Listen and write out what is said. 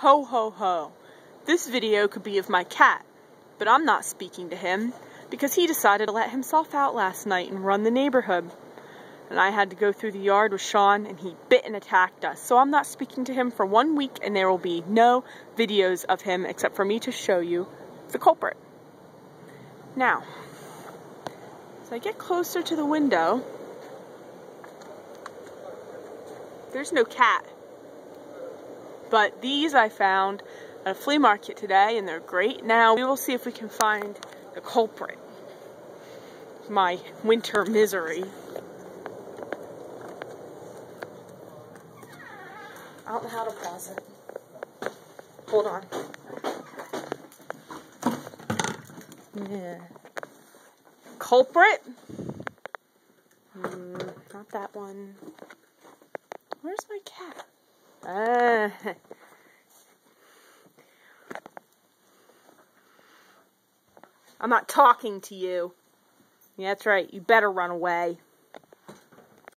Ho ho ho. This video could be of my cat, but I'm not speaking to him because he decided to let himself out last night and run the neighborhood. And I had to go through the yard with Sean and he bit and attacked us. So I'm not speaking to him for 1 week and there will be no videos of him except for me to show you the culprit. Now, as I get closer to the window, there's no cat. But these I found at a flea market today and they're great. Now we will see if we can find the culprit. My winter misery. I don't know how to pause it. Hold on. Yeah. Culprit? Not that one. Where's my cat? I'm not talking to you. Yeah, that's right. You better run away.